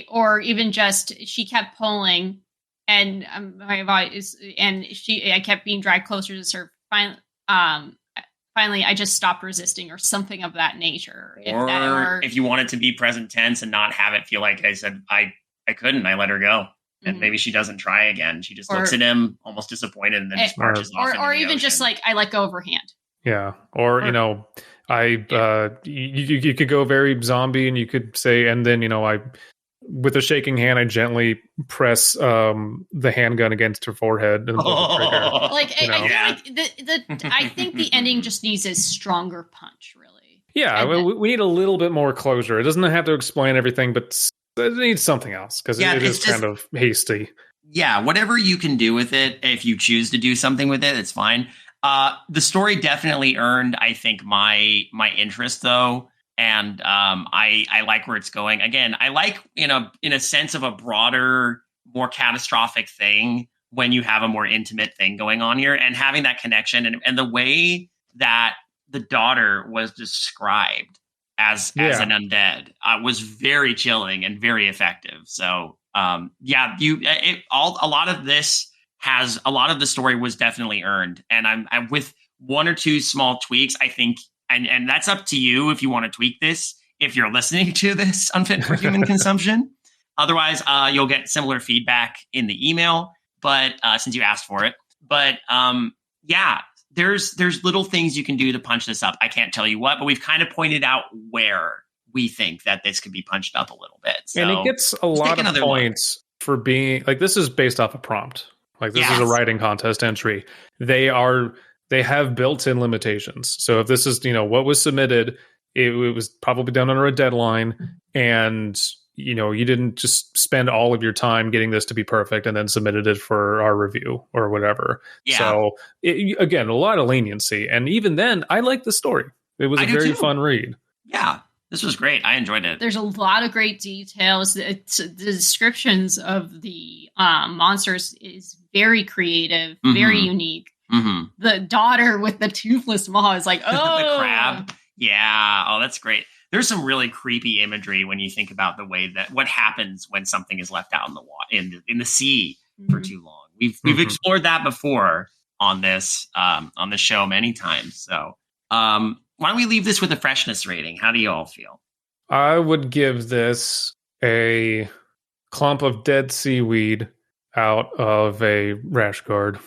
or even just she kept pulling, and I kept being dragged closer to the surf. Finally, I just stopped resisting, or something of that nature. If you want it to be present tense and not have it feel like I said, I couldn't, I let her go. And maybe she doesn't try again. She just looks at him almost disappointed and then just marches off. Or even just like, I let go of her hand. Yeah. Or You could go very zombie, and you could say, and then I, with a shaking hand, I gently press the handgun against her forehead and pull the trigger. Like I feel like I think the ending just needs a stronger punch, really. Yeah, we need a little bit more closure. It doesn't have to explain everything, but it needs something else because it is just kind of hasty. Yeah, whatever you can do with it, if you choose to do something with it, it's fine. The story definitely earned, I think, my interest, though. And I like where it's going. Again, I like, in a sense of a broader, more catastrophic thing when you have a more intimate thing going on here and having that connection and the way that the daughter was described as an undead was very chilling and very effective. So a lot of the story was definitely earned. And I'm with one or two small tweaks, I think. And that's up to you if you want to tweak this, if you're listening to this Unfit for Human Consumption. Otherwise, you'll get similar feedback in the email, but since you asked for it. But there's little things you can do to punch this up. I can't tell you what, but we've kind of pointed out where we think that this could be punched up a little bit. So, and it gets a lot of points for being, like, this is based off a prompt. Like, this is a writing contest entry. They have built-in limitations. So if this is, what was submitted, it was probably done under a deadline, and you didn't just spend all of your time getting this to be perfect and then submitted it for our review or whatever. Yeah. So again, a lot of leniency, and even then, I liked the story. It was a very fun read. Yeah, this was great. I enjoyed it. There's a lot of great details. The descriptions of the monsters is very creative, very unique. Mm-hmm. The daughter with the toothless maw is like, oh, the crab. Yeah. Oh, that's great. There's some really creepy imagery when you think about the way that what happens when something is left out in the water, in the sea for too long. We've explored that before on this show many times. So why don't we leave this with a freshness rating? How do you all feel? I would give this a clump of dead seaweed out of a rash guard.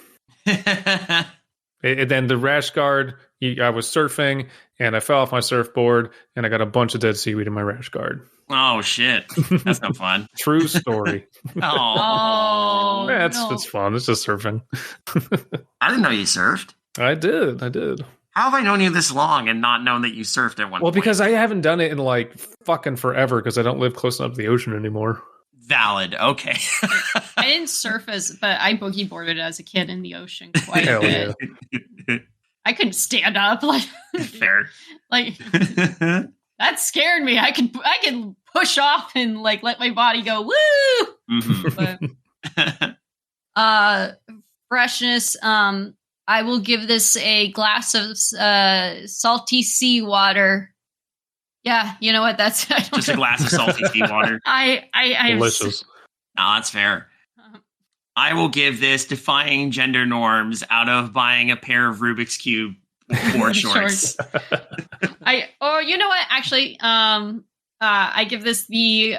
Then the rash guard, I was surfing and I fell off my surfboard and I got a bunch of dead seaweed in my rash guard. Oh shit, that's no fun. True story. That's fun. It's just surfing. I didn't know you surfed. I did. How have I known you this long and not known that you surfed at one point? Well, because I haven't done it in like fucking forever because I don't live close enough to the ocean anymore. Valid. Okay. I didn't surf but I boogie boarded as a kid in the ocean quite a bit. Yeah. I couldn't stand up. Fair. That scared me. I could push off and let my body go woo. Mm-hmm. But, freshness. I will give this a glass of salty seawater. Yeah, you know what? That's just a glass of salty seawater. I delicious. No, that's fair. I will give this defying gender norms out of buying a pair of Rubik's Cube board shorts. You know what? Actually, I give this the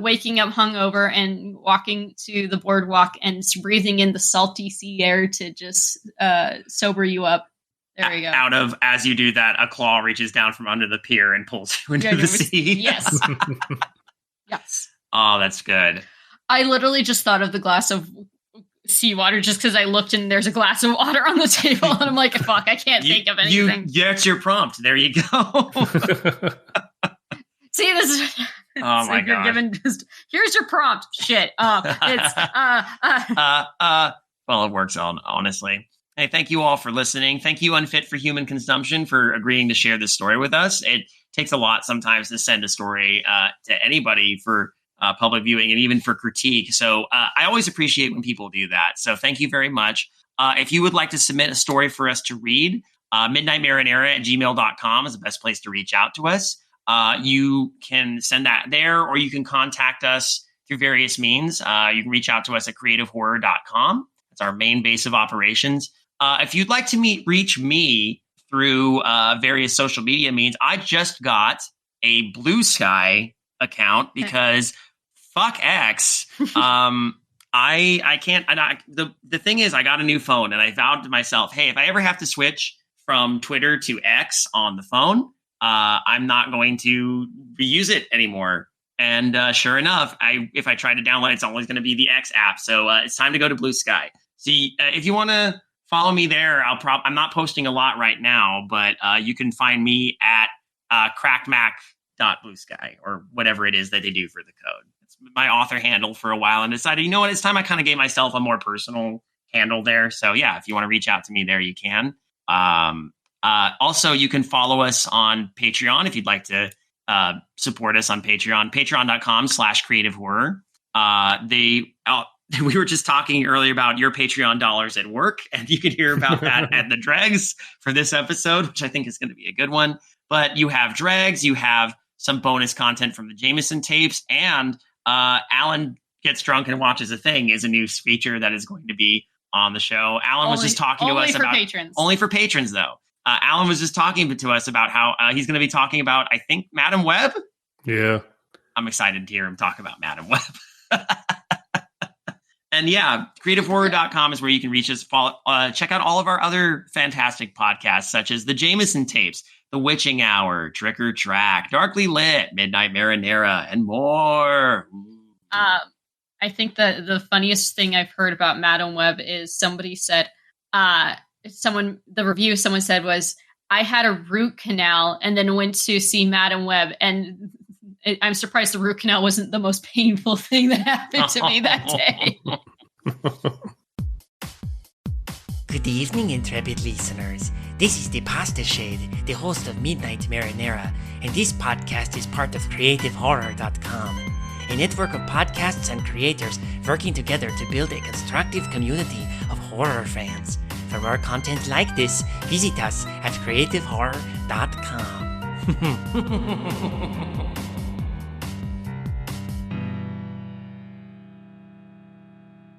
waking up hungover and walking to the boardwalk and breathing in the salty sea air to just sober you up. There you go. Out of, as you do that, a claw reaches down from under the pier and pulls you into the sea. Yes. Yes. Oh, that's good. I literally just thought of the glass of seawater just because I looked and there's a glass of water on the table and I'm like, fuck, I can't think of anything. That's your prompt. There you go. See, this is... Oh my god! Here's your prompt. Shit. It's well, it works on honestly. Hey, thank you all for listening. Thank you, Unfit for Human Consumption, for agreeing to share this story with us. It takes a lot sometimes to send a story to anybody for public viewing and even for critique. So I always appreciate when people do that. So thank you very much. If you would like to submit a story for us to read, midnightmarinara@gmail.com is the best place to reach out to us. You can send that there, or you can contact us through various means. You can reach out to us at creativehorror.com. That's our main base of operations. If you'd like to reach me through various social media means, I just got a Blue Sky account because fuck X. I can't. The thing is, I got a new phone and I vowed to myself, hey, if I ever have to switch from Twitter to X on the phone. I'm not going to reuse it anymore. And sure enough, if I try to download it, it's always going to be the X app. So it's time to go to Blue Sky. See, if you want to follow me there, I'm not posting a lot right now, but you can find me at crackmac.bluesky or whatever it is that they do for the code. It's my author handle for a while, and decided, you know what, it's time I kind of gave myself a more personal handle there. So yeah, if you want to reach out to me there, you can. Also, you can follow us on Patreon if you'd like to support us on Patreon, patreon.com/creative horror. We were just talking earlier about your Patreon dollars at work, and you can hear about that at the dregs for this episode, which I think is going to be a good one. But you have dregs, you have some bonus content from the Jameson tapes, and Alan Gets Drunk and Watches a Thing is a new feature that is going to be on the show. Alan was just talking to us about patrons. Only for patrons, though. Alan was just talking to us about how he's going to be talking about, I think, Madam Web. Yeah. I'm excited to hear him talk about Madam Web. And yeah, creativehorror.com is where you can reach us. Check out all of our other fantastic podcasts, such as the Jameson Tapes, The Witching Hour, Trick or Track, Darkly Lit, Midnight Marinara, and more. I think the funniest thing I've heard about Madam Web is somebody said, someone said was, I had a root canal and then went to see Madam Web, and I'm surprised the root canal wasn't the most painful thing that happened to me that day. Good evening, intrepid listeners. This is the Pasta Shade, the host of Midnight Marinara, and this podcast is part of CreativeHorror.com, a network of podcasts and creators working together to build a constructive community of horror fans. For more content like this, visit us at CreativeHorror.com.